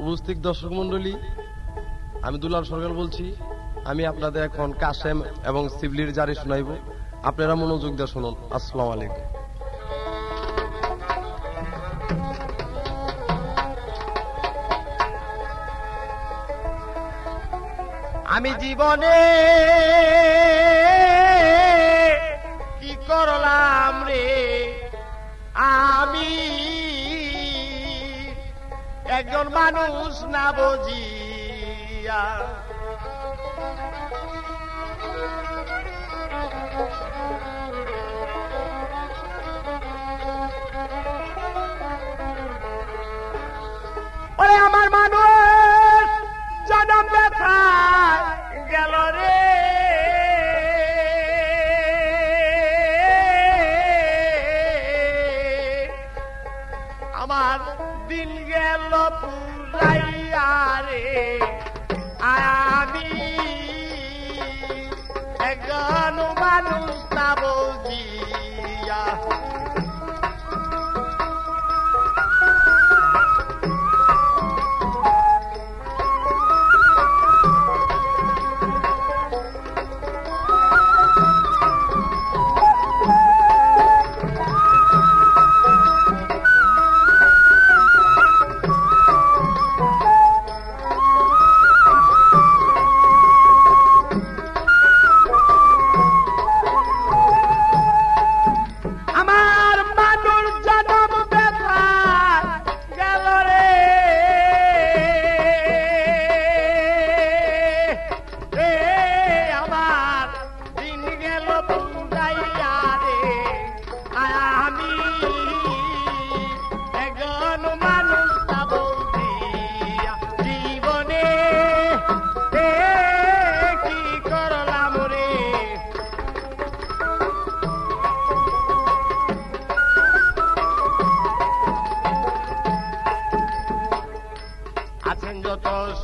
উপস্থিত দর্শক মন্ডলী, আমি দুলাল সরকার বলছি। আমি আপনাদের এখন কাশেম এবং শিবলির জারি শোনাইব, আপনারা মনোযোগ দিয়ে শুনুন। আসসালামু আলাইকুম। আমি জীবনে কি করলাম রে, আমি একজন মানুষ না বুঝিয়া ওরে আমার মানুষ জনম ব্যথা গেল রে, আমার দিন গেল পুরাইয়া রে, আমি একজন মানুষ না বুঝিয়া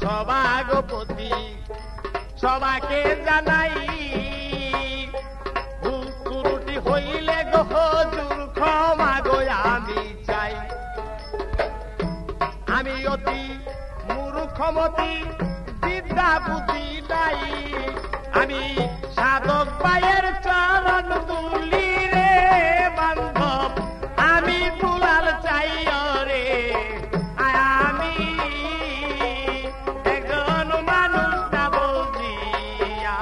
সভাপতি সবাকে জানাই, ভুল ত্রুটি হইলে গো হুজুর ক্ষমা গো আমি চাই। আমি অতি মূর্খমতি, বিদ্যা বুদ্ধি নাই, আমি সাধক ভাইয়ের চরণ তুলি রে বান্ধব, আমি দুলাল চাই রে, আমি একজন মানুষ না বুঝিয়া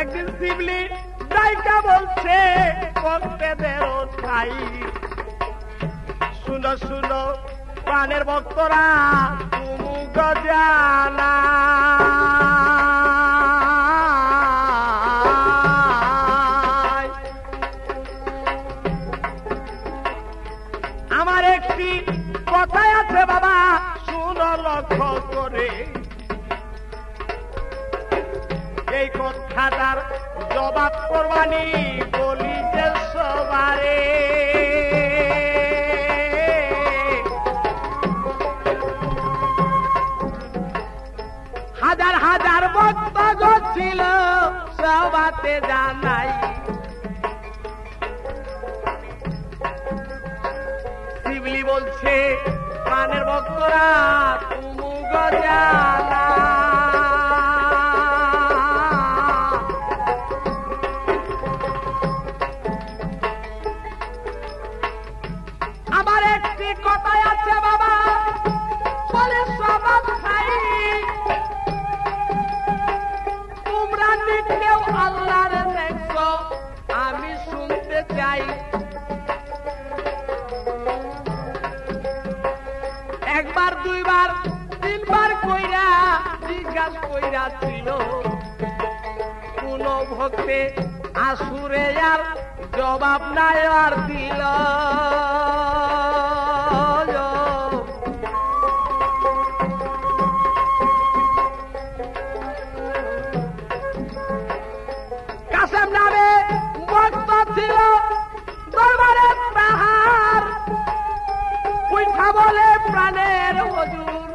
একদিন শিবলি দায়িকা বলছে ভক্তদের ঠাই, শুনো শুনো প্রাণের ভক্তরা তুমি গজানা, আমার একটি কথাই আছে বাবা শুনো লক্ষ্য করে, এই কথাটার জবাব করবানি বলি যে সবারে, হাজার হাজার ভক্ত ছিল সবাতে জানাই, শিবলি বলছে প্রাণের ভক্তরা তুমি গজানা, আমার একটি কথাই আছে বাবা বলে সবাব খাই, তোমরা নিকেও আল্লাহর দেখছো আমি শুনতে চাই, একবার দুইবার তিনবার কইরা জিজ্ঞাসা কইরা ছিল ভক্তে আসুরে আর জবাব নাই আর দিল কাসেম নামে ভক্ত ছিল দরবারে তাহার উঠা বলে প্রাণের হুজুর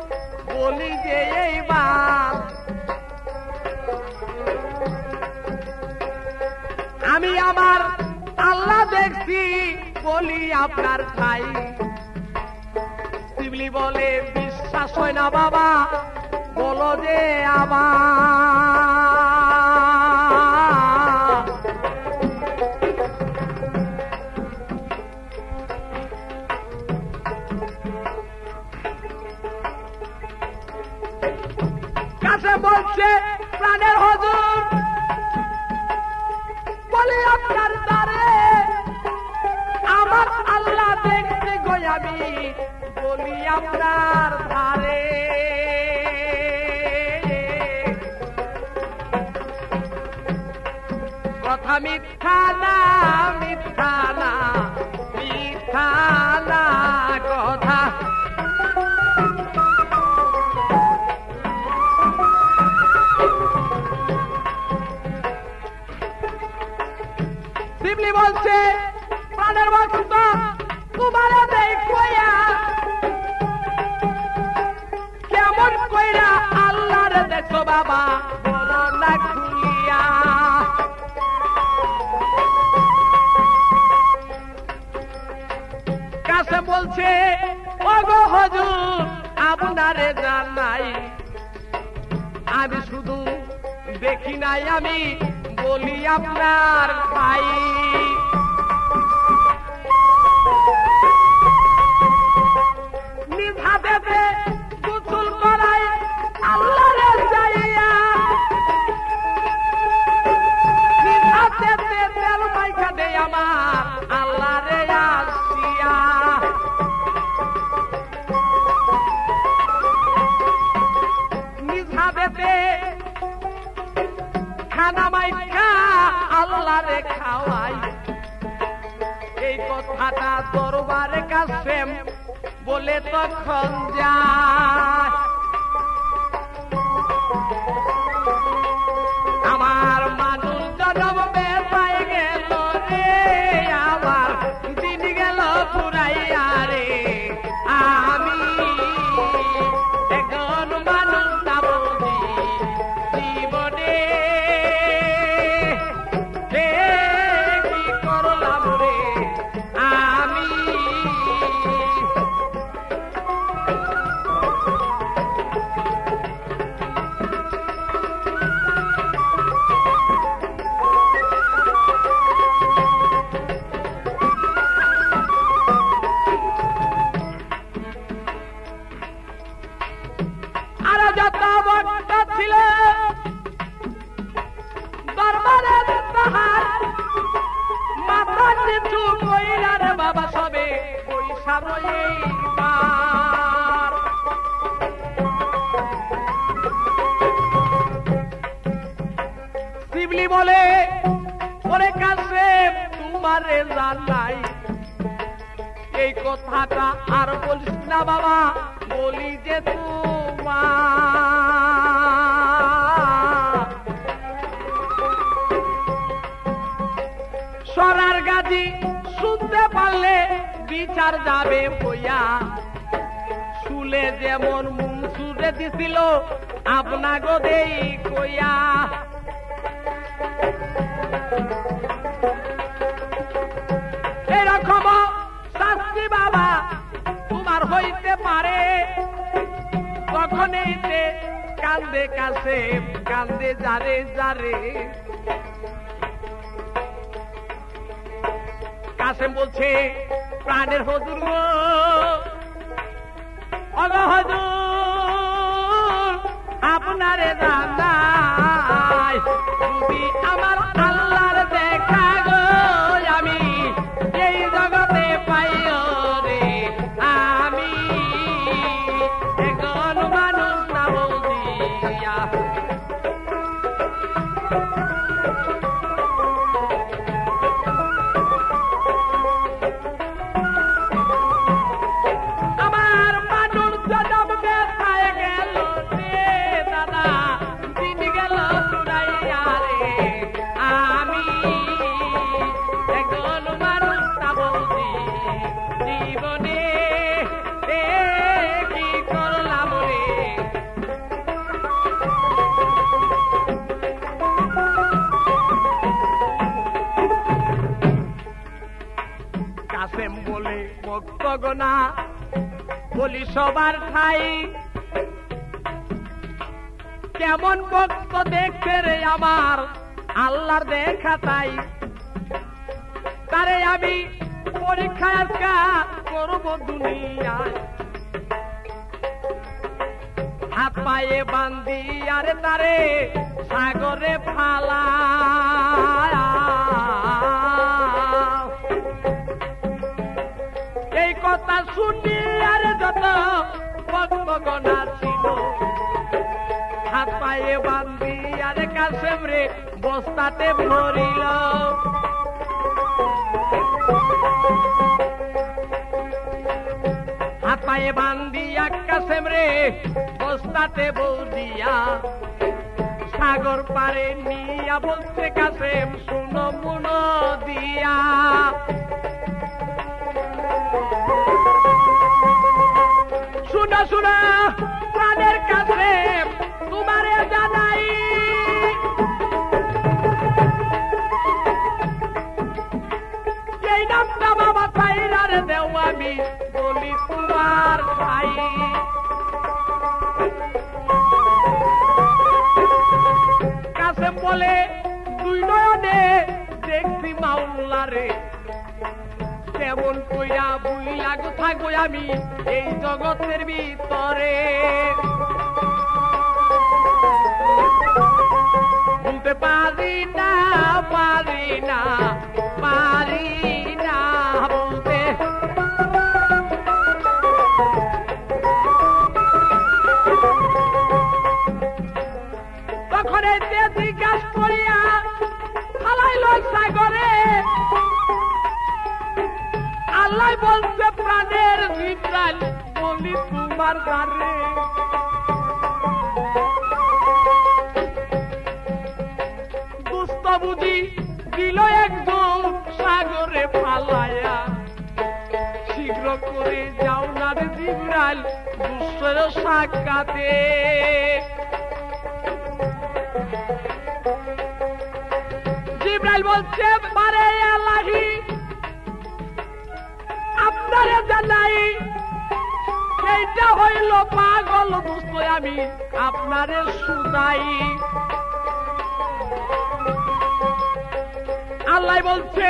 বলি যে এইবার আমি আমার আল্লাহ দেখছি বলি আপনার ভাই শিবলি বলে বিশ্বাস হয় না বাবা বলো যে আবার কাছে বলছে প্রাণের হুজুর বলি আপনার দ্বারে আমার আল্লাহ দেখতে গই আমি বলি আপনার ধারে কথা মিথ্যা না মিথ্যা না মিথ্যা না কথা শিবলি বলছে প্রাণের ভক্ত তোমারে দেখয়া কেমন কইরা আল্লাহর দেখো বাবা বলো না খুলিয়া কাছে বলছে ওগো হুজুর আপনারে জানাই আমি শুধু দেখি নাই আমি বলি আপনার ভাই নিজ হাতে গোসল করাই আল্লাহরে যাইয়া নিজ হাতে তেল মাইখা দে আমার আল্লাহরে আসিয়া নিজ হাতে খানা মাইখা আল্লাহরে খাওয়াই এই কথাটা দরবারে কাসেম বলে তখন যায় আমার মানুষ জনম বেসাই গেল রে আমার দিন গেল পুরাইয়া রে আমি একজন মানুষ না বুঝি জীবনে কি করলাম রে আমি আরো যত ভক্ত ছিল দরবারে তাহার মাথা নিচু কইরা রে বাবা সবে পয়সা রইবার শিবলি বলে ওরে কাছে তোমারে জানাই এই কথাটা আর বলিস না বাবা বলি যে তোমার সরার গাজী শুনতে পারলে বিচার যাবে বইয়া শুলে যেমন মুন সুরে দিছিল আপনা গোদেই কইয়া এরকম শাস্তি বাবা তোমার হইতে পারে তখন এইতে কান্দে কাছে কান্দে যারে যারে কাসেম বলছে প্রাণের হুজুর গো ওগো হুজুর আপনারে জানাই তুমি আমার আল্লাহর দেখা গো আমি এই জগতে পাইও রে আমি একজন মানুষ না বুঝিয়া ভক্তগণা বলি সবার ঠাই কেমন ভক্ত দেখতে রে আমার আল্লাহর দেখা তাই তারে আমি পরীক্ষা আজকা করব দুনিয়ায় হাত পায়ে বান্ধি আরে তারে সাগরে ফালা এই কথা শুনি আরে যত ভক্তগণা ছিল হাত পায়ে বান্ধি আরে কাসেম রে বস্তাতে ভরিল হাত পায়ে বান্ধিয়া কাসেম রে বস্তাতে বৌদিয়া সাগর পারে নিয়া বলছে কাসেম শুনো মুনো দিয়া শুনো শুনো প্রাণের কাসেম তোমারে জানাই এই নামটা বাবা তাইরার দেও আমি বলি তোমার ভাই কাসেম বলে দুই নয়নে দেখছি মাওলারে কেমন কইরা বুইলা থাকবো আমি এই জগতের ভিতরে বলতে পারি না পারি না পারি না বলতে তখন জিজ্ঞাসা করিয়া ফালাইল সাগরে আল্লাহ বলছে প্রাণের জিব্রাইল বলি তোমার গারে দুষ্ট বুঝি দিল একদম সাগরে ফালাইয়া শীঘ্র করে যাও না রে জিব্রাইল দুষ্টের সাক্ষাতে জিব্রাইল বলছে পারে আল্লাহি আপনারে জানাই এইটা হইল পাগল দুষ্ট আমি আপনারে শুনাই আল্লাহ বলছে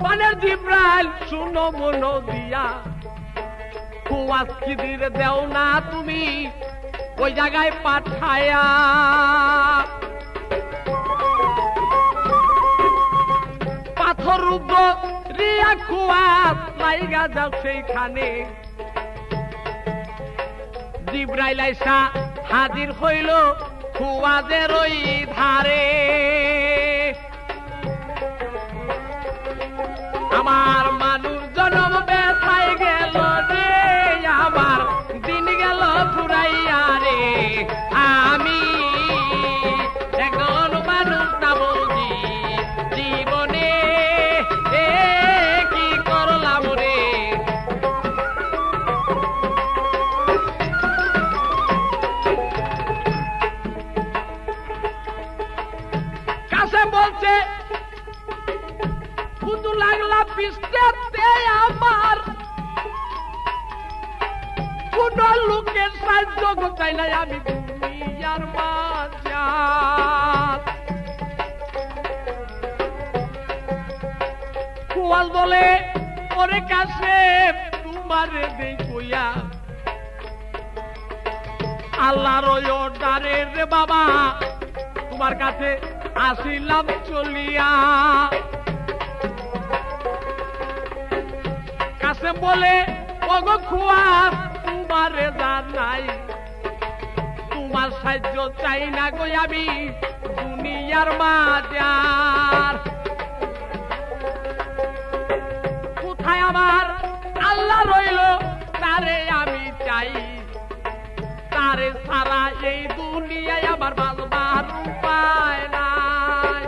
পানের জিব্রাইল শুনো মনো দিয়া কুয়াস খিদির দেও না তুমি ওই জায়গায় পাঠায়া পাথর রুদ্র রিয়া কুয়াস লাইগা যাও সেইখানে জিব্রাইল আইসা হাজির হইল কুয়াজের ওই ধারে আমার মানুষ জনম বেসাই গেল রে আমার দিন গেল ফুরাইয়া রে আমি এখন মানুষ না বলছি জীবনে কি করলাম রে কাসেম বলছে কুতু লাগলা পিস্তে আমার কোন লোকের সাহায্য চাই নাই আমি দুনিয়ার মাঝার কুয়াল বলে ওরে কাছে তোমারে দেখইয়া আল্লাহর অর্ডারে রে বাবা তোমার কাছে আসিলাম চলিয়া কাসেম বলে ওগো খুয়াস তোমারে জানাই তোমার সাহায্য চাই না গো আমি দুনিয়ার মাঝার কোথায় আমার আল্লাহ রইল তারে আমি চাই তারে সারা এই দুনিয়ায় আমার বাঁচবার উপায় নাই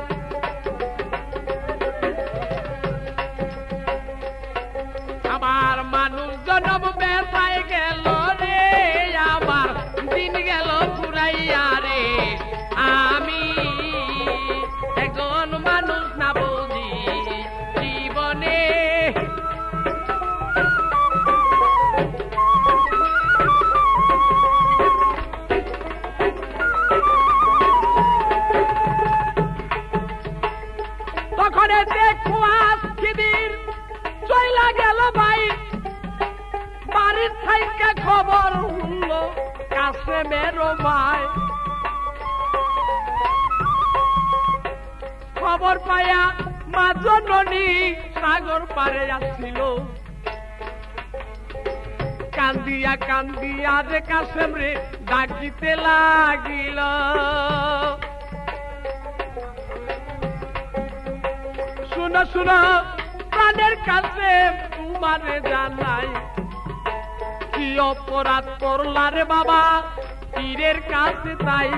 আমার মানুষ জনম বেসায় গেল রে আমার দিন গেল ফুরাইয়া রে আমি একজন মানুষ না বুঝি জীবনে তখন এতে কুয়াশ খিদির চইলা গেল ভাই বাড়ির থাইকা খবর শুনল কাসেমের ভাই খবর পায়া মা জননী সাগর পারে আসছিল কান্দিয়া কান্দিয়া যে কাসেম রে ডাকিতে লাগিল শুনো শুনো প্রাণের কাছে তোমারে জানাই কি অপরাধ করলা রে বাবা পীরের কাছে তাই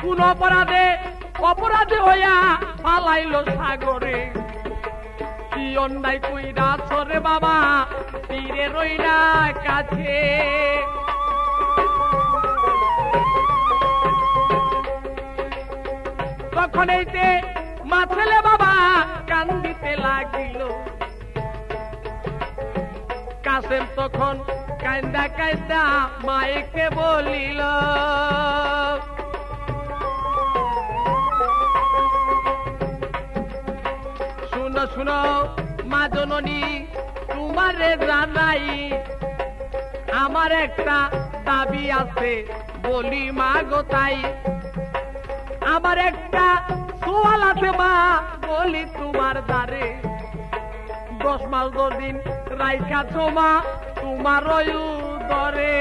কোন অপরাধে হইয়া পালাইল সাগরে কি অন্যায় কইরা রে বাবা পীরে রইলা কাছে তখন এইতে মা ছেলে বাবা কান্দিতে লাগিল কাসেম তখন কান্দা কান্দা মায়েকে বলিল শুনো শুনো মা জননী তোমারে জানাই আমার একটা দাবি আছে বলি মা গো তাই আমার একটা সোয়াল আছে মা বলি তোমার দ্বারে 10 মাস 10 দিন রাইখাছ মা তোমার উদরে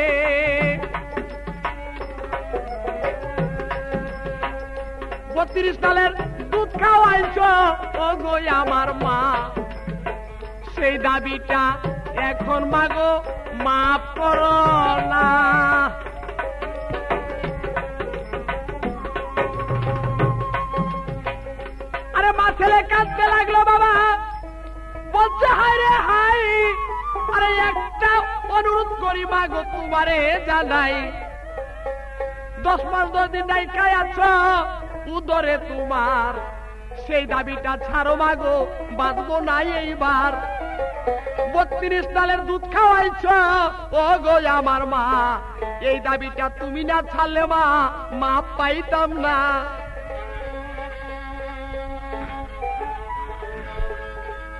বত্রিশ সালের দুধ খাওয়াইছ ও গো আমার মা সেই দাবিটা এখন মাগো মাফ করো না আরে মা ছেলে কাঁদতে লাগলো বাবা বলছে হাই রে হাই আরে একটা অনুরোধ করি মাগো তোমারে জানাই 10 মাস 10 দিন নাই খাই আছো উদরে তোমার সেই দাবিটা ছাড়ো মাগো বাঁচবো নাই এইবার 32 সালের দুধ খাওয়াইছ ও গো আমার মা এই দাবিটা তুমি না ছাড়লে মা মাপ পাইতাম না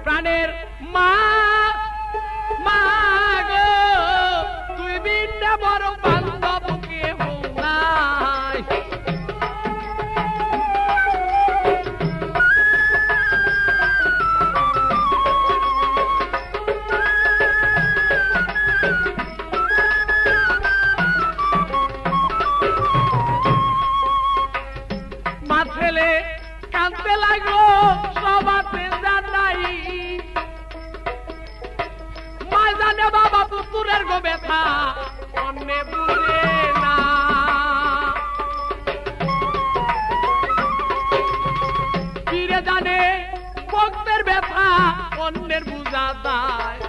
প্রাণের মা মা গো তুই বিন্দা বড় বান্ধব কেউ নাই মা ছেলে কাঁদতে লাগলো সবাতে জানাই মা জানে বাবা পুতুরের গো ব্যথা অন্যে বুঝে না পীরে জানে ভক্তের ব্যথা অন্যের বুঝা দেয়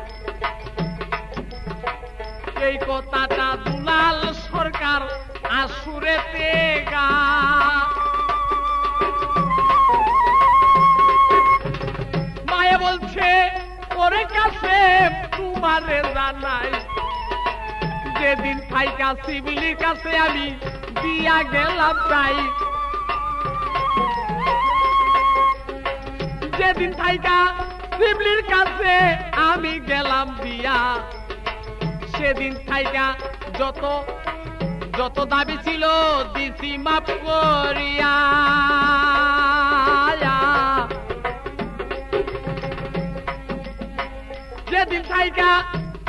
এই কথাটা দুলাল সরকার আসুরেতে গা মায়ে বলছে ওরে কাছে তোমারে জানাই যেদিন থাইকা শিবলির কাছে আমি দিয়া গেলাম তাই যেদিন থাইকা শিবলির কাছে আমি গেলাম দিয়া সেদিন থাইকা যত দাবি ছিল দিছি মাফ করিয়া যেদিন থাইকা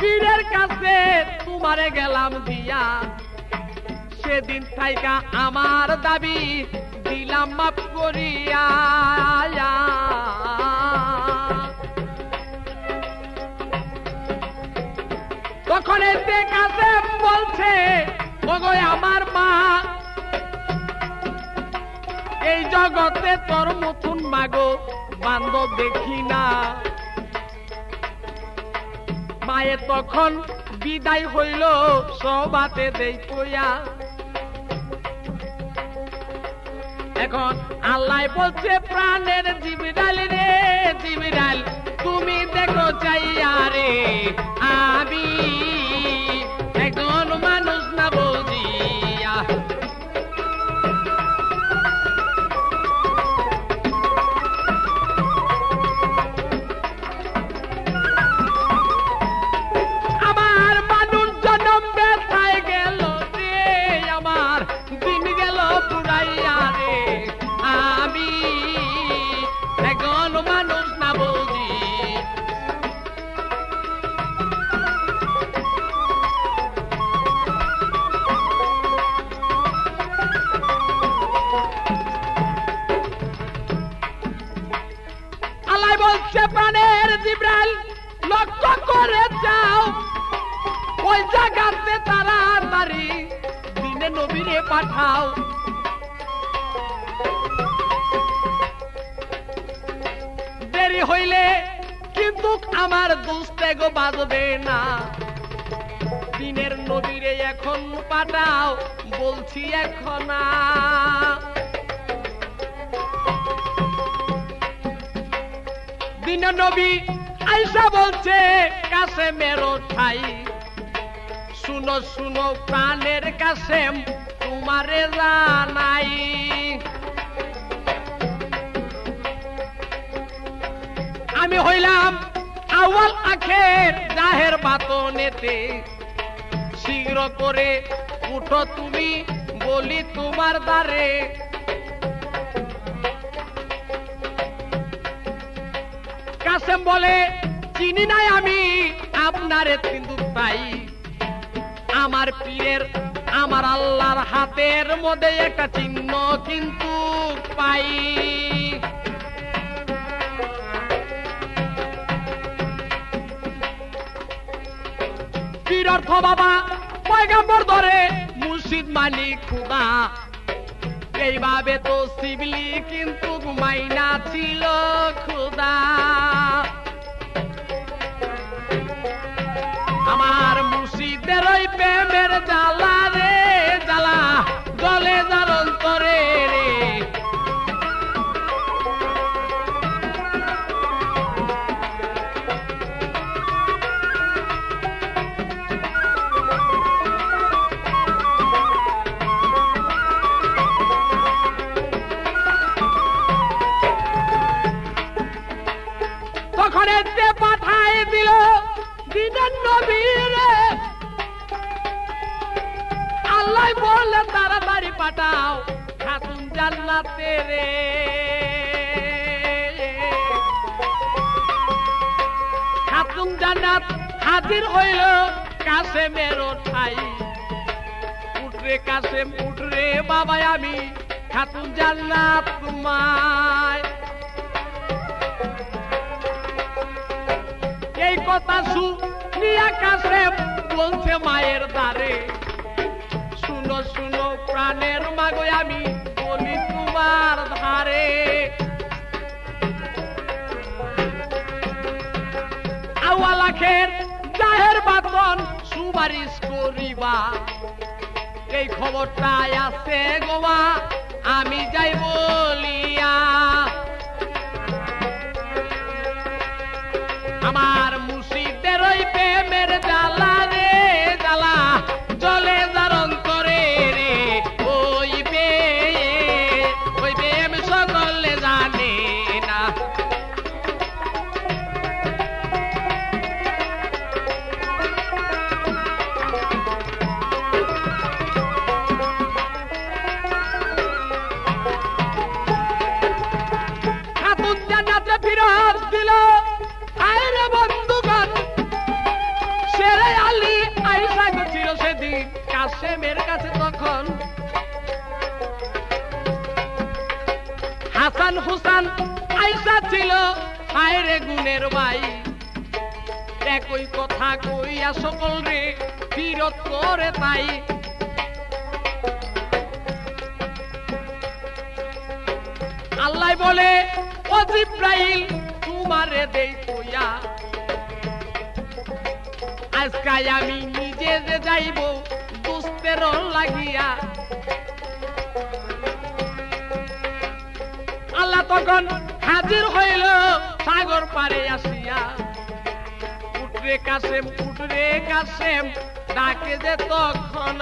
পীরের কাছে তোমারে গেলাম দিয়া সেদিন থাইকা আমার দাবি দিলাম মাফ করিয়া তখন এতে কাছে বলছে ওগো আমার মা এই জগতে তোর মতন মাগো বান্ধব দেখি না মায়ে তখন বিদায় হইল সবাতে দেই কইয়া এখন আল্লাহ বলছে প্রাণের জিবরাইল রে জিবরাইল তুমি দেখো চাইয়া রে আমি একজন মানুষ না বুঝিয়া জিব্রাইল লক্ষ্য করে যাও ওই জায়গাতে তাড়াতাড়ি দিনে নবীরে পাঠাও। দেরি হইলে কিন্তু আমার দুস্তে গো বাজবে না, দিনের নবীরে এখন পাঠাও বলছি এখন না। দিনের নবী আইসা বলছে কাসেমেরও ঠাই, শুনো শুনো প্রাণের কাসেম তোমারে জানাই। আমি হইলাম আউয়াল আখের জাহের বাতনেতে, শীঘ্র করে উঠো তুমি বলি তোমার দ্বারে। কাসেম বলে চিনি নাই আমি আপনারে, কিন্তু তাই আমার পীরের আমার আল্লাহর হাতের মধ্যে একটা চিহ্ন কিন্তু পাই। পীর অর্থ বাবা পয়গম্বর ধরে মুর্শিদ মালিক খুদা, এইভাবে তো শিবলি কিন্তু ঘুমাইনা ছিল খুদা। আমার মুর্শিদের ওই প্রেমের জ্বালা রে জ্বালা জলে যার অন্তরে রে। তখন এতে পাঠাই দিল দিনের নবীরে, আল্লাহ বললে তাড়াতাড়ি পাঠাও খাতুন জান্নাতে রে। খাতুন জান্নাত হাজির হইল কাসেমেরও ঠাই, উঠরে কাসেম উঠরে বাবা আমি খাতুন জান্নাত তোমায়। এই কথা শুনিয়া কাসেম বলছে মায়ের দ্বারে, শুনো শুনো প্রাণের মাগো আমি বলি তোমার ধারে। আউয়াল আখের জাহের বাতন সুপারিশ করিবা, এই খবরটা আছে গোয়া আমি যাই বলিয়া। আমার মুর্শিদের ওই প্রেমের জ্বালা রে জ্বালা জলে যার অন্তরে রে, ওই প্রেম সকলে জানে না। খাতুন জান্নাতে ফিরত দিল আইরে বন্ধুগণ, সেরে আলী আইসা গেছিল সেদিন কাসেমের কাছে। তখন হাসান হুসান আইসা ছিল আইরে গুণের ভাই, একই কথা কইয়া সকল রে ফিরত করে তাই। আল্লাহ বলে ও জিব্রাইল তোমারে দেই কইয়া, আজকাল আমি নিজে যে যাইব দুস্তের লাগিয়া। আল্লাহ তখন হাজির হইল সাগর পারে আসিয়া, উঠরে কাসেম ডাকে যে তখন।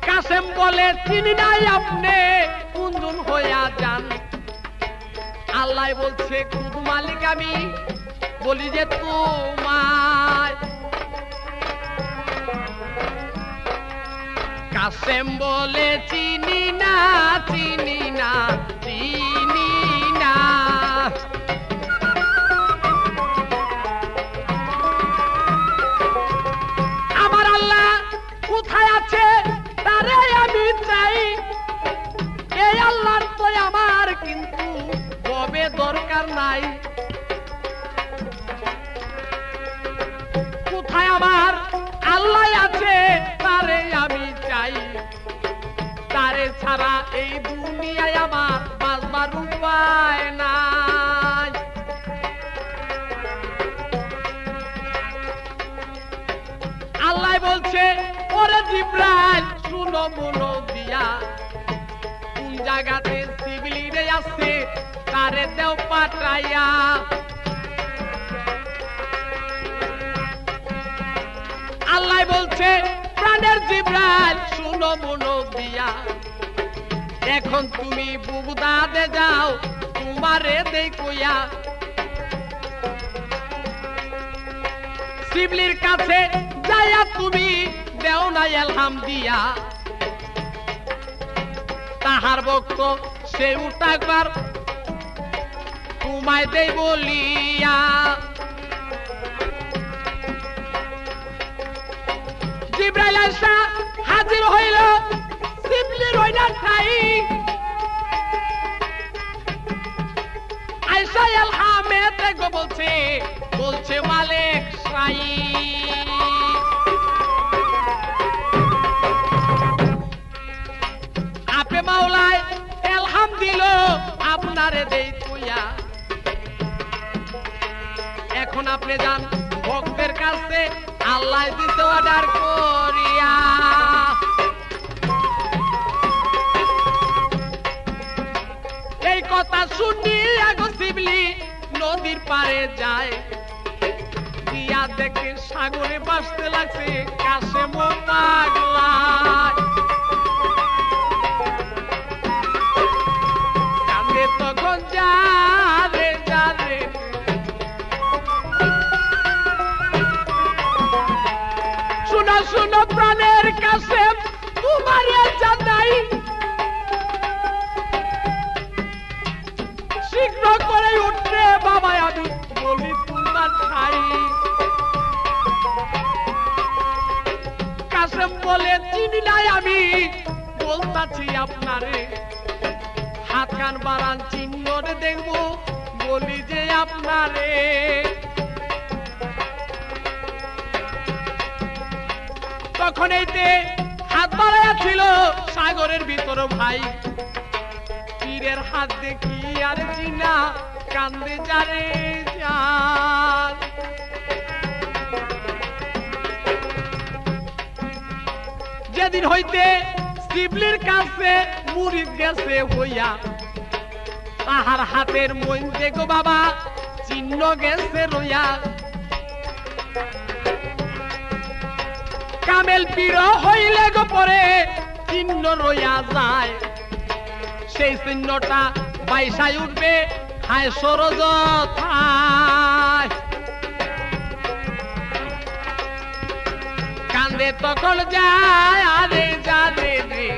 কাসেম বলে চিনি নাই আপনি কুন্দন হইয়া যান। আল্লাহ বলছে খুদ মালিক আমি বলি যে তোমায়। কাসেম বলে চিনি না চিনি না চিনি না। আমার আল্লাহ কোথায় আছে তারে আমি চাই, এই আল্লাহ চাই, তারে ছাড়া এই দুনিয়ায় আমার বাঁচবার উপায় নাই। আল্লাহ বলছে ওরে জিবরাইল শুনো মনো দিয়া, কোন জায়গাতে শিবলিরে আছে তারে দেও পাঠাইয়া। আল্লাহ বলছে প্রাণের জিবরাইল শুনো মনো দিয়া, এখন তুমি বুগদাদে যাও তোমারে দেই কইয়া। শিবলির কাছে যাইয়া তুমি দেও না এলহাম দিয়া, তাহার ভক্ত সে উঠাকবার তোমায় দেই বলিয়া। জিবরাইল আইসা হাজির হইল শিবলির ওইনা ঠাই, আইসা এলহামে দেখো বলছে বলছে মালিক সাই। আপে মাওলায় এলহাম দিল আপনারে দেই কইয়া, এখন আপনি যান ভক্তের কাছে আল্লাহ দিতে অর্ডার করিয়া। এই কথা শুনিয়া গো শিবলি নদীর পারে যায়, দিয়া দেখে সাগরে ভাসতে লাগছে কাশেম পাগলা। কান্দে তখন যারে যারে, শুনো শুনো প্রাণের কাশেম তোমার জানাই, শীঘ্র করে উঠবে বাবা আমি বলি তোমার ঠাই। কাশেম বলে চিনি নাই আমি বলতাছি আপনারে, হাত কান বাড়ান চিহ্ন দেখবো বলি যে আপনারে। তখন এইতে হাত বাড়াইয়া ছিল সাগরের ভিতর ভাই, পীরের হাত দেখি আর চিনা কান্দে যারে যার। যেদিন হইতে শিবলির কাছে মুরিদ গেছে হইয়া, তাহার হাতের মধ্যে গো বাবা চিহ্ন গেছে রইয়া। কামেল পীর হইলে গো পরে চিহ্ন রইয়া যায়, সেই চিহ্নটা বাইসায় উঠবে হায় সরজথায়। কান্দে তখন যায় আরে যারে রে,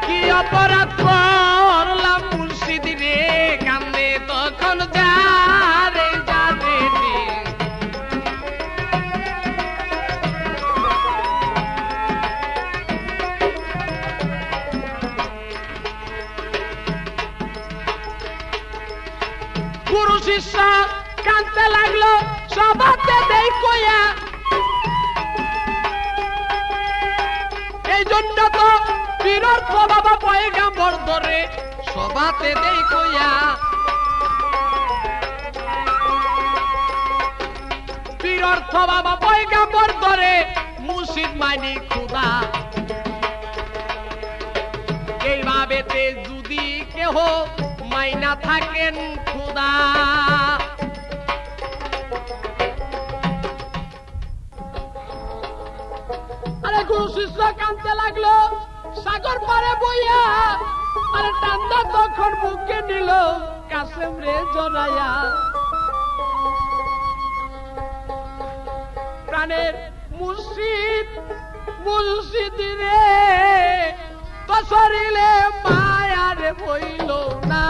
কি অপরাধ করলাম মুর্শিদ রে। কান্দে তখন যারে যারে রে, গুরু শিষ্য কাঁদতে লাগলো সবাতে দেই কইয়া। এই জন্য তো পীরর্থ বাবা পয়গাম্বর ধরে সবাতে দেই কইয়া। পীরর্থ বাবা পয়গাম্বর ধরে মুর্শিদ মাইনি খুদা। এইভাবেতে যদি কেহ মাইনা থাকেন খুদা, আরে গুরু শিষ্য কাঁদতে লাগলো সাগর পারে বইয়া। আরে টান্দা তখন বুকে নিল কাশেম রে জড়াইয়া। প্রাণের মুর্শিদ মুর্শিদ রে তো শরীরে মায়ার বইল না।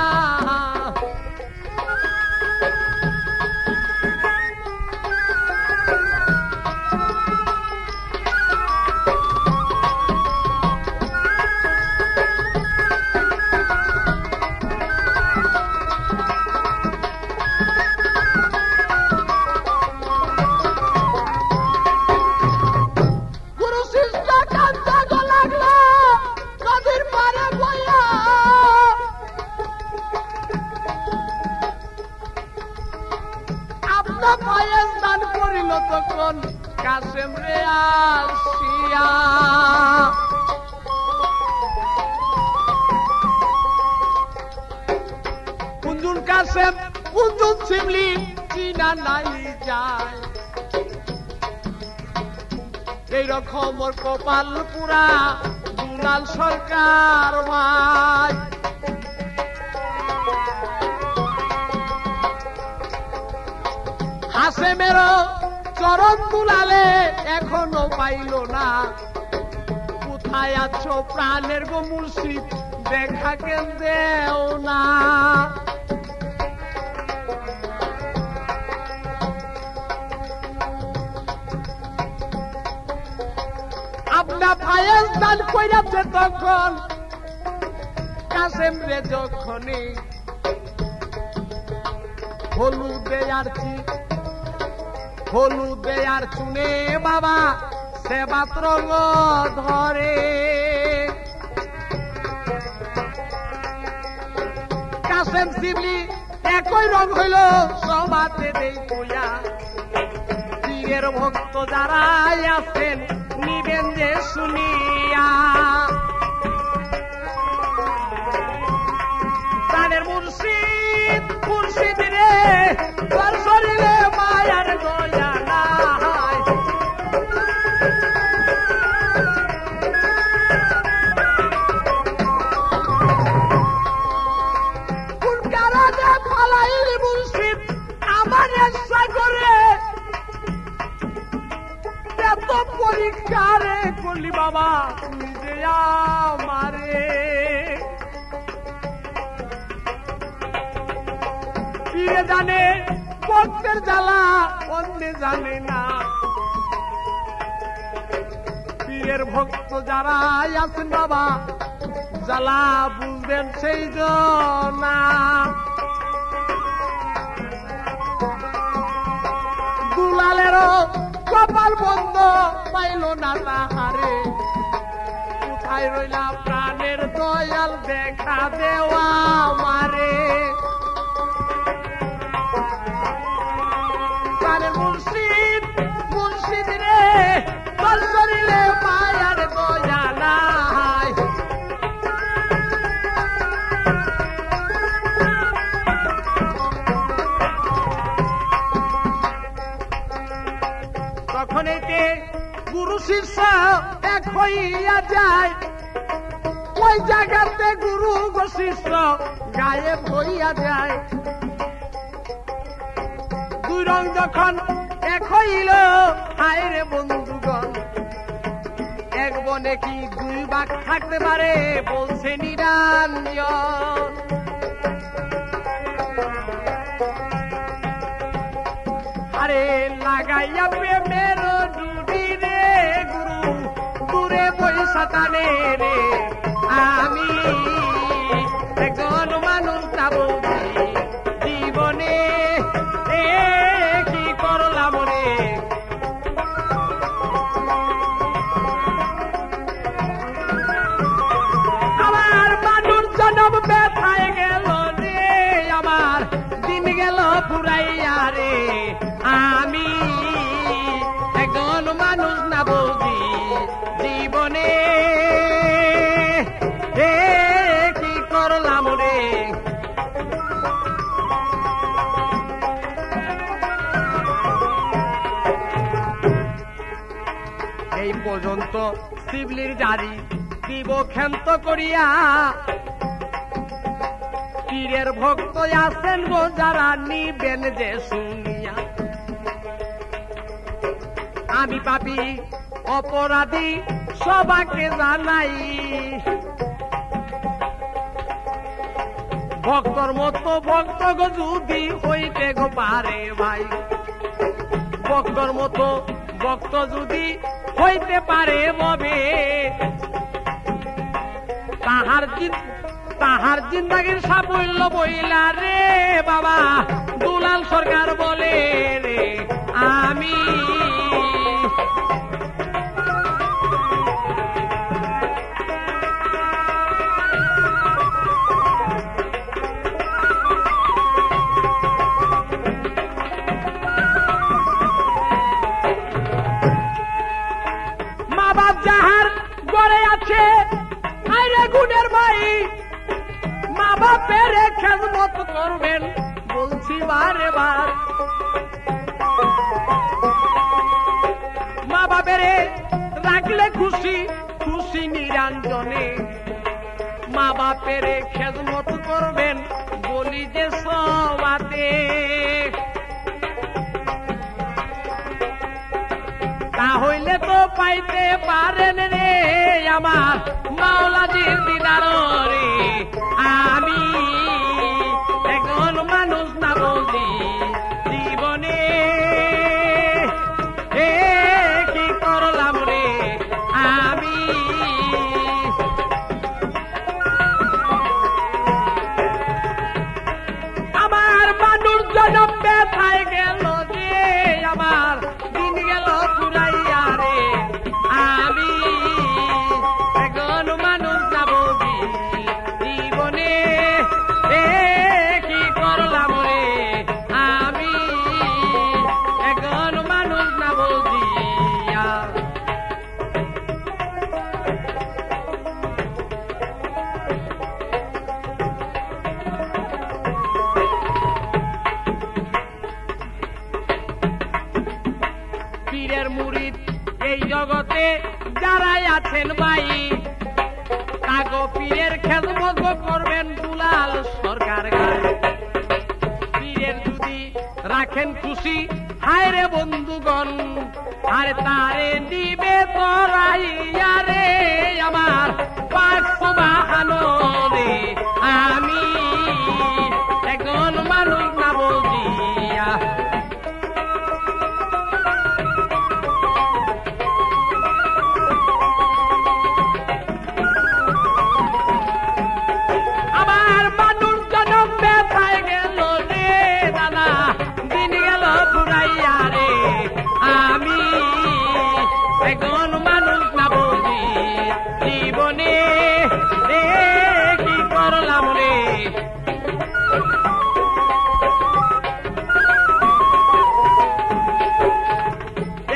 আপনা পায়েস দান করিল তখন কাসেম রে আসিয়া। কুঞ্জুন কাসেম কুঞ্জুন শিবলি চিনা নাই যায়, এইরকম ওর কপাল পুরা দুলাল সরকার ভাই। হাসেমেরও চরণ দুলালে এখনো পাইল না, কোথায় আছো প্রাণের গো মুর্শিদ দেখা কেন দেও না। আপনা ফায়েজ দান কইরাছে তখন কাসেম রে যখনই হলুদে আর চুনে বাবা সেবাত রঙ ধরে। কাসেম শিবলি একই রং হইল সবাতে দেই কইয়া, পীরের ভক্ত যারা আছেন নিবেন যে শুনিয়া। প্রাণের মুর্শিদ মুর্শিদ রে তোর শরীরে মায়ার দয়া নাই, কোন কারণে ফালাইলি মুর্শিদ আমার সাগরে, এত পরীক্ষা রে করলি বাবা তুই যে আমারে। পীরে জানে ভক্তের জ্বালা অন্যে জানে না, পীরের ভক্ত যারা আছেন বাবা জ্বালা বুঝবেন সেই জনা। দুলালেরও কপাল বন্ধ পাইল না তাহারে, কোথায় রইলা প্রাণের দয়াল দেখা দেওয়া আমারে। প্রাণের মুর্শিদ মুর্শিদ রে তোর শরীরে মায়ার দয়া নাই, তখন এতে গুরু শিষ্য এক হইয়া যায়, ওই জায়গাতে গুরু গো শিষ্য গায়েব হইয়া যায়। দুই রং যখন এক হইল হায় রে বন্ধুগণ, এক বনে কি দুই বাঘ থাকতে পারে বলছে নিরঞ্জন। আরে লাগাইয়া প্রেমের ডুবি রে গুরু দূরে পয়সা টানে রে, আমি একজন মানুষ যাবো জীবনে কি করলাম রে। আমার মানুষ জনম ব্যথায় গেল রে, আমার দিন গেল পুরাইয়া রে, আমি একজন মানুষ না বুঝি জীবনে কি করলাম রে। এই পর্যন্ত শিবলির জারি দিব ক্ষান্ত করিয়া, পীরের ভক্ত আছেন গো যারা নিবেন যে শুনিয়া। আমি পাপী অপরাধী সবাকে জানাই, ভক্তর মতো ভক্ত গো যদি হইতে গো পারে ভাই, ভক্তর মতো ভক্ত যদি হইতে পারে ববে, তাহার জিন্দাগির সাফল্য বইলা রে বাবা দুলাল সরকার বলে রে। আমি খুশি খুশি নিরঞ্জনে, মা বাপের খেদমত করবেন বলি যে সবাতে। তাহলে তো পাইতে পারেন রে আমার মাওলাজির দিদার রে। আমি এখন মানুষ না বলি জীবনে কি করলাম রে আমি। আমার মানুষ জনম ব্যথায় গেল রে, আমার দিন গেল পুরাইয়া রে। আমি এখন মানুষ না বলি জীবনে কি করলাম রে আমি। এখন মানুষ না বলিয়া পীরের মুরিদ এই জগতে যারাই আছেন ভাই, তাগো পীরের খেদমত করবেন দুলাল সরকার গায়। পীরের যদি রাখেন খুশি হায় রে বন্ধুগণ, আর তারে দিবে তোরাইয়া রে আমার পাক সুবহানো রে। আমি এখন মানুষ না বলিয়া আমার মানুষ জনম ব্যথায় গেল রে দাদা, দিন গেল পুরাইয়া রে। আমি এখন মানুষ না বলি জীবনে কি করলাম রে।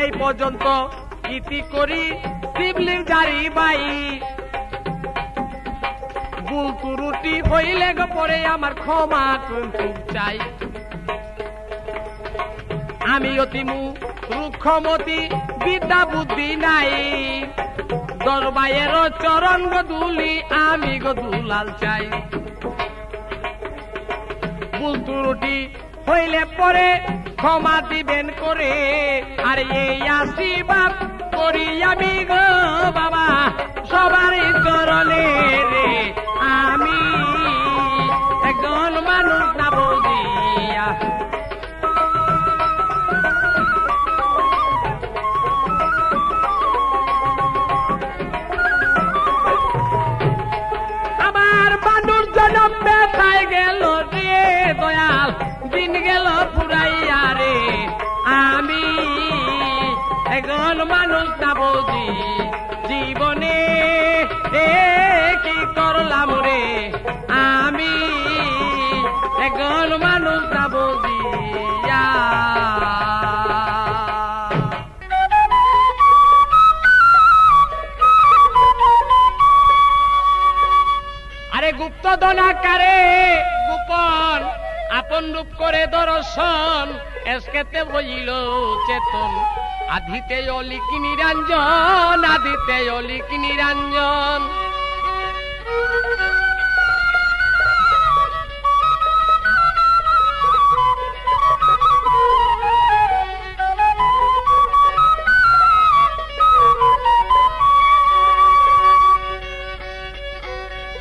এই পর্যন্ত ইতি করি শিবলির জারি বাই, ভুল ত্রুটি হইলে গো পরে আমার ক্ষমা কিন্তু চাই। আমি অতি রুক্ষমতি বিদ্যা বুদ্ধি নাই, দরবারের চরণ গো দুলি আমি গো দুলাল চাই। ভুল ত্রুটি হইলে পরে ক্ষমা দিবেন করে, আর এই আশীর্বাদ করি আমি গো বাবা সবারই চরণে রে। আমি একজন মানুষ না বলিয়া আমার মানুষ জনম ব্যথায় গেল রে দয়াল, দিন গেল পুরাইয়া রে। আমি একজন মানুষ না বলি জীবনে কি করলাম রে আমি। একজন মানুষ না বলিয়া আরে গুপ্ত দনাকারে গোপন আপন রূপ করে দর্শন, এসকেতে বইল চেতন আধিতে অলিক নিরঞ্জন, আধিতে অলিক নিরঞ্জন।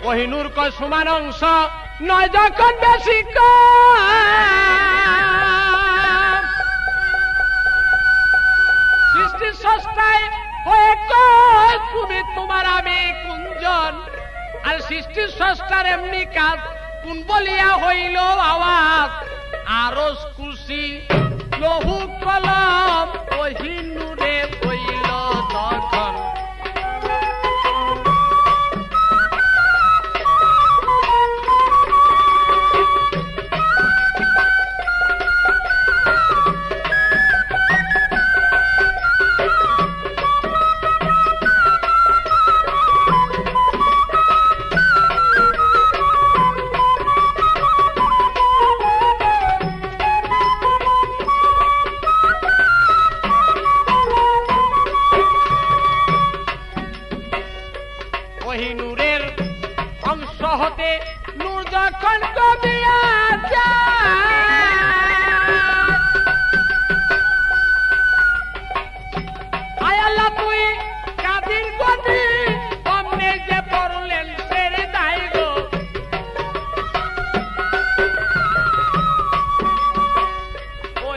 কোহিনূর ক সমান অংশ নয় যখন বেশি সৃষ্টি সস্তায় হয়ে তুমি তোমার আমি কুঞ্জন, আর সৃষ্টি সস্তার এমনি কাজ কোন বলিয়া হইল আওয়াজ। আরো খুশি লহু কলম কোহিনূরে হইল তখন।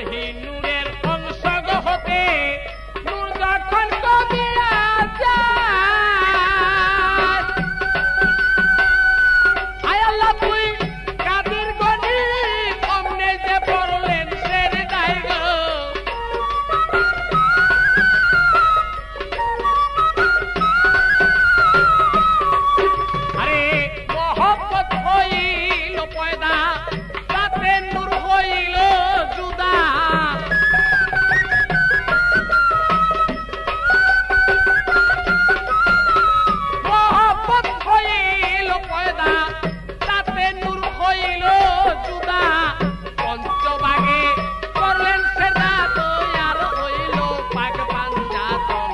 কহিনুরের অংশ হতে নূর যখন কমিয়া যায় আয় আল্লাহ তুই কাদির গনি অমনে যে পড়লেন সের দায় গো আরে মহব্বত হইল পয়দা তাতে নূর হইল জুদা মহব্বত হইল পয়দা তাতে নূর হইল জুদা পঞ্চভাগে করলেন সেদা তো আর হইল পাক পাঞ্জাতন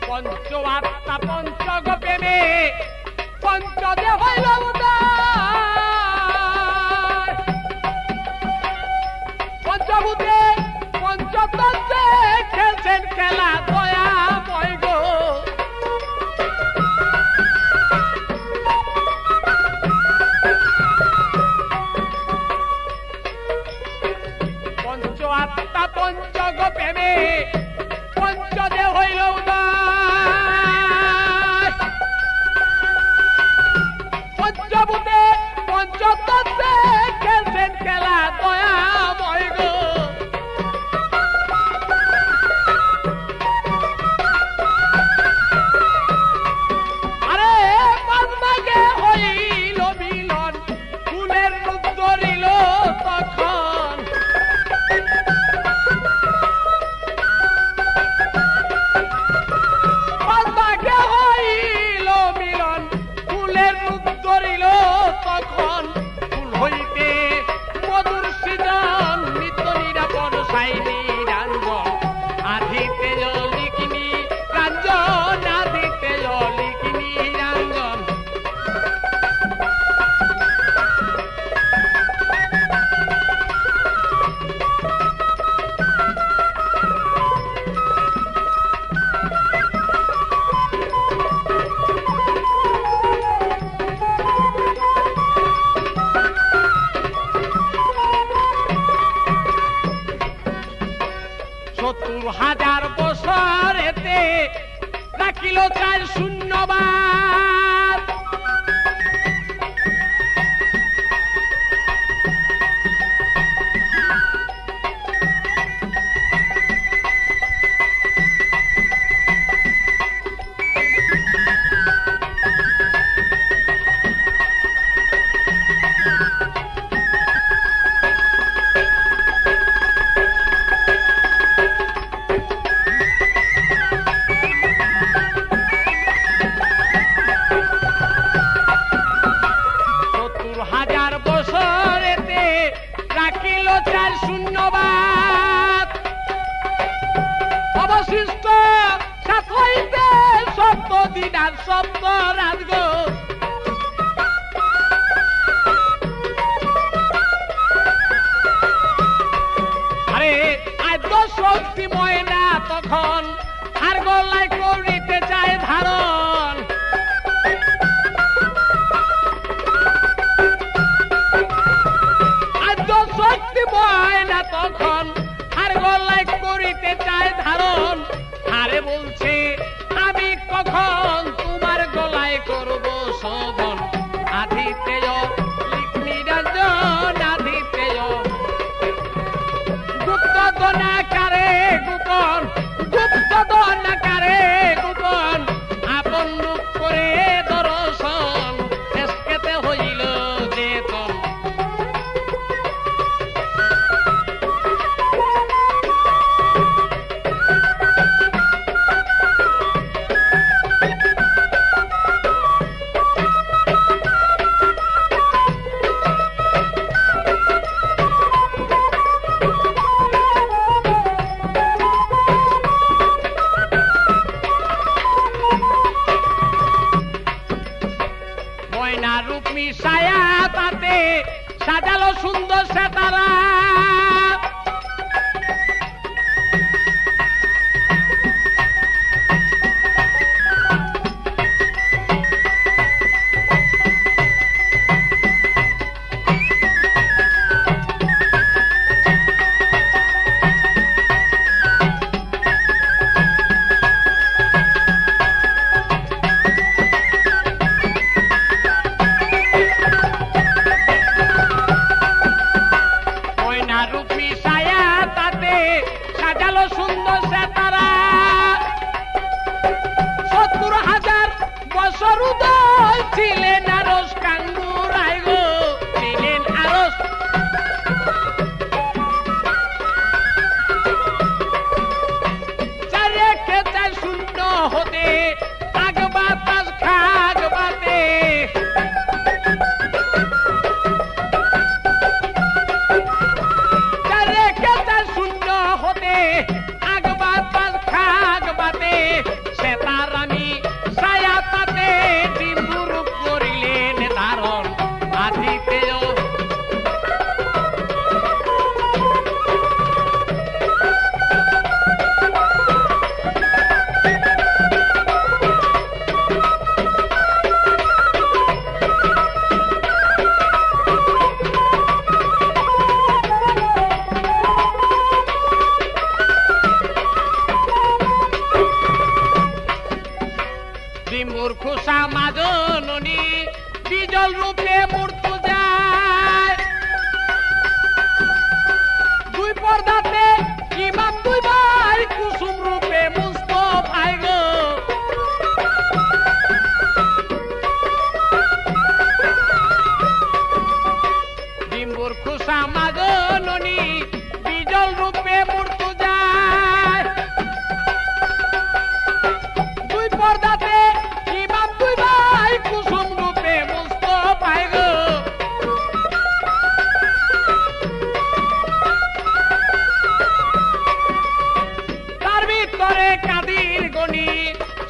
পঞ্চ আত্মা পঞ্চগ প্রেমে পঞ্চদে হইল উদয় পঞ্চভূতে পঞ্চতন্ত্রে খেলছেন খেলা দয়া বয় গো পঞ্চ আত্মা পঞ্চগ প্রেমে পঞ্চদে হইল উদয় পঞ্চভূতে পঞ্চতন্ত্রে খেলছেন খেলা দয়া বয় গো আরে পাঁচভাগে হইল মিলন ফুলের রূপ ধরিল তখন পাঁচভাগে হইল মিলন ফুলের রূপ ধরিল তখন ফুল হইতে মধুর সৃজন নিত্য নিরাপদ সাইনি রাঞ্জন আধিতে লিখিনি রাঞ্জন আধিতে লিখিনি রাঞ্জন সত্তর হাজার বছরেতে রাখিল চার শূন্যবাদ রাখিল চার শূন্যবাদ অবশিষ্ট সাত হইতে সপ্ত দিন আর সপ্ত রাত গো আরে আদ্য শক্তিময় না তখন আর গলায় করিতে চায় ধারণ শক্তিময় না তখন আর গলায় করিতে চায় ধারণ আরে বলছে আমি কখন তোমার গলায় করব শোভন আধিতে লিখনি রাঞ্জন আধিতে গুপ্ত দনাকারে গোপন গুপ্ত দনাকারে গোপন আপন রূপ করে দর্শন এসকেতে হইল চেতন সুন্দর সে তারা সুন্দর সে তারা ৭০,০০০ বছর উদয় ছিলেন আরস কাঙ্গুরাই গো ছিলেন আরস চারে খেতে শূন্য হতে আগ বাতাস খাগ বাতে চারে খেতে শূন্য হতে আগ বাতাস খাগ বাতে সে তার আমি ছায়া তাতে বিন্দুর করিলেন ধারণ আধিতেও মূর্খসা মাজননী বিজল রূপে মূর্ত যায় দুই পর্দাতে ইমাম দুই ভাই কুসুম রূপে মুস্তফায় গো মূর্খসা মাজননী বিজল রূপে মূর্ত যায় দুই পর্দাতে কুসুম রূপে মুস্তফায় গো তার ভিতরে কাদির গণি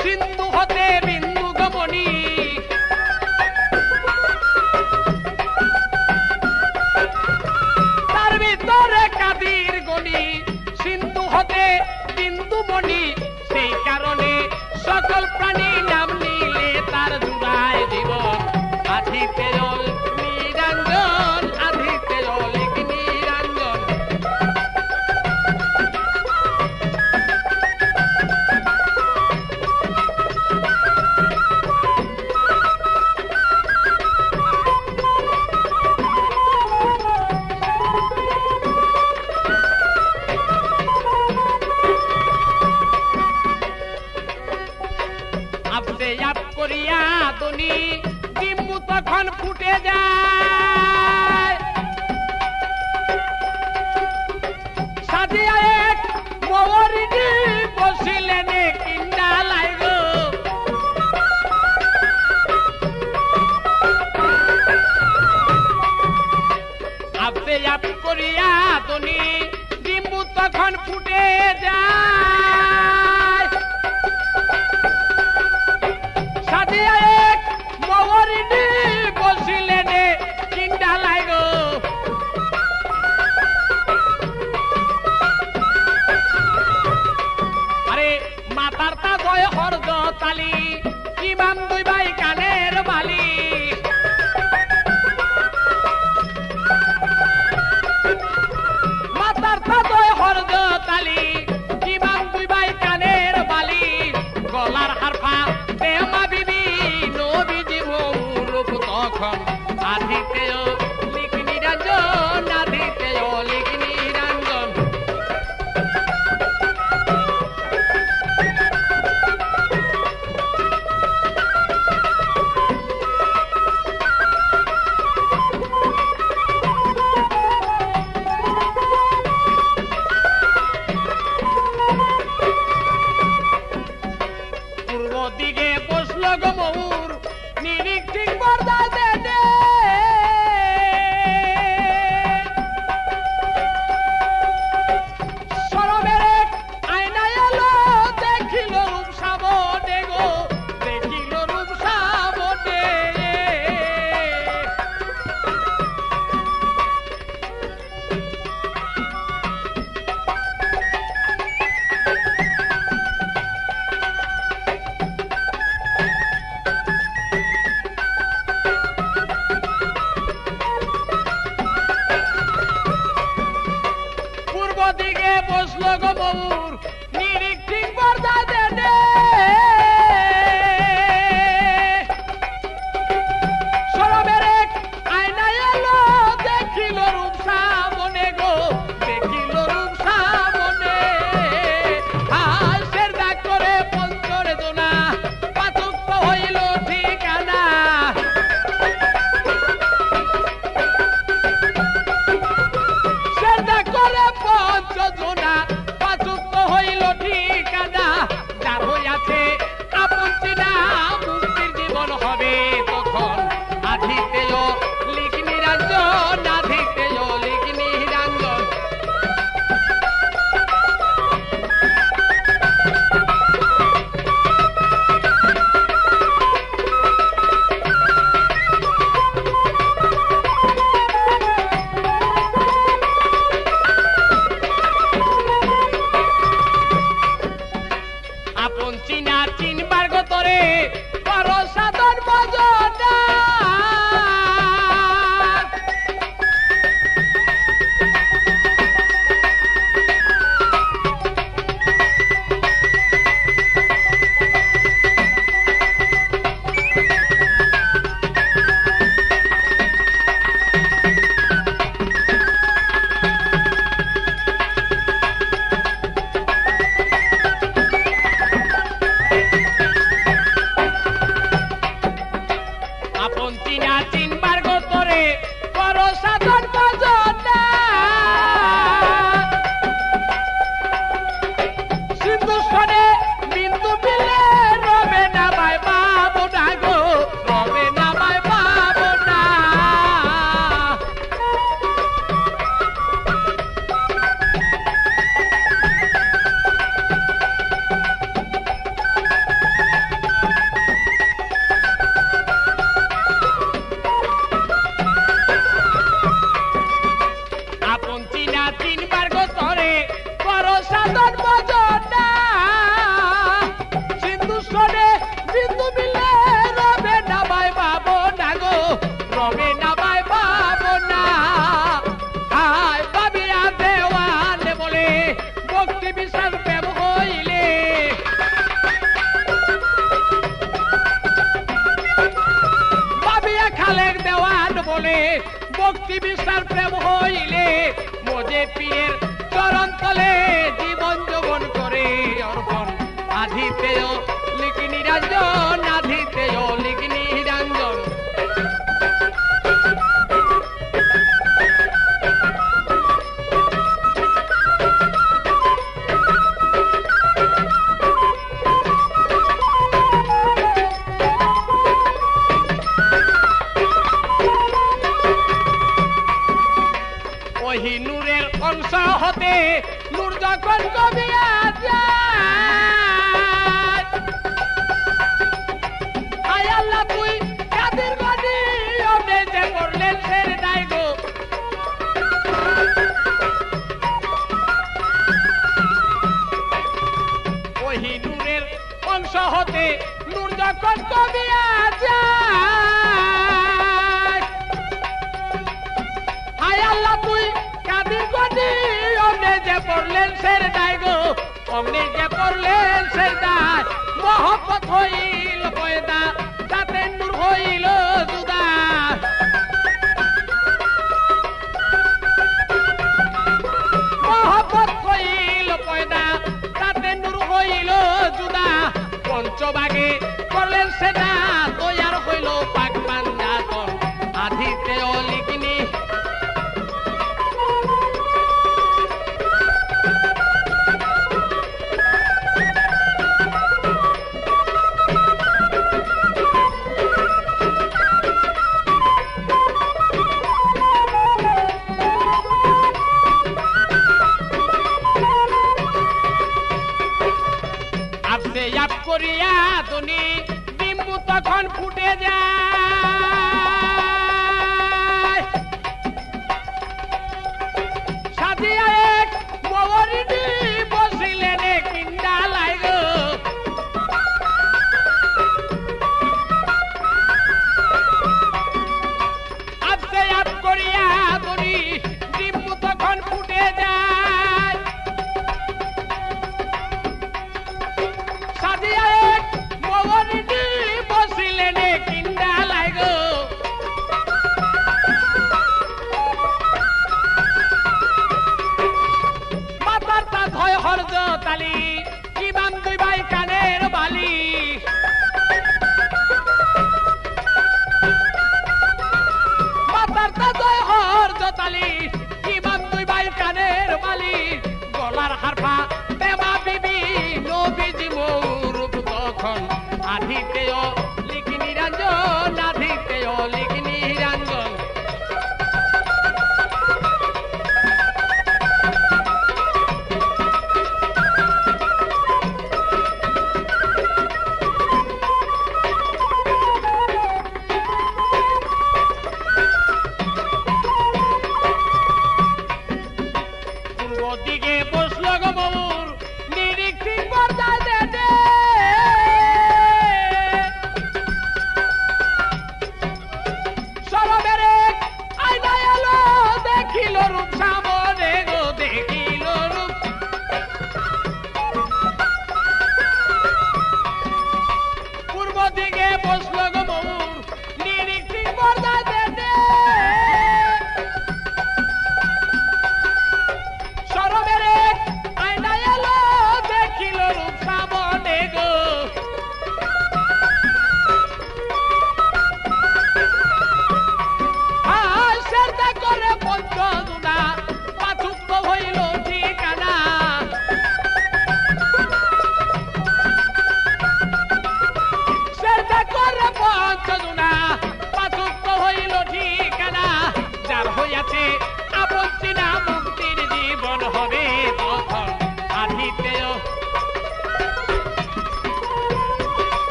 সিন্ধু হতে বিন্দু গমনি তার ভিতরে কাদির গণি সিন্ধু হতে বিন্দু মণি সেই কারণে সকল প্রাণী নাম নিলে তার জুড়ায় জীবন আধিতে জল নিরঞ্জন আধিতে জল নিরঞ্জন আপনি আপ করিয়া দনি ডিম্বু তখন ফুটে যায় সাজিয়া এক মওয়ারিদি বসিলেন কিন্ডা লাইগ আপনি আপ করিয়া দনি ডিম্বু তখন ফুটে যায় সাজিয়া এক মওয়ারিদি বসিলেন কিন্ডা লাইগ আরে মাতার তা জয় হরদ তালি ইমাম দুই ভাই কানের বালি মাতার তা জয় হরদ তালি সাধন মজনা সিন্ধু সরে বিন্দু মিলে রবে নামায় পাবো না গো রবে নামায় পাবো না আয় পাবিয়া দেওয়ানে বলে ভক্তি বিশ্বাস প্রেম হইলে পাবিয়া খালেক দেওয়ান বলে ভক্তি বিশ্বাস প্রেম হইলে মোজে পীরের চরণ তলে জীবন যৌবন করে অর্পণ আধিতেও লিখি নিরঞ্জন আধিতেও লিখি নিরঞ্জন ওহি নূরের অংশ হতে নূর যখন কমিয়া যায় আয় আল্লাহ তুই কাদের গনি ওনে যে করলেন ছেড়ে নাই গো ওহি নূরের অংশ হতে নূর যখন কমিয়া যায় আয় আল্লাহ তুই কাদের গনি ওনে যে করলেন ছেড়ে নাই গো অমনি যে করলেন ছেড়ে নাই মহব্বত হইল পয়দা তাতে নূর হইল জুদা মহব্বত হইল পয়দা তাতে নূর হইল জুদা পঞ্চভাগে করলেন সেটা তৈয়ার হইল পাক পাঞ্জাতন আধিতে অলিকিনি করিয়া তুমি বিম্বু তখন ফুটে যায় সাজিয়া এক মরিনি বসিলেন কিন্ডা লাইগ আপসে আপ করিয়া তুমি বিম্বু তখন ফুটে যায় সাজিয়া এক মরিনি বসিলেন কিন্ডা লাইগ মাতার তা ধয় হরজ তালি ইমাম দুই ভাই কানের বালি মাতার তা ধয় হরজ তালি ইমাম দুই ভাই কানের বালি গলার হারফা তেমা বিবি নবীজি মৌরূপ তখন আধিতেও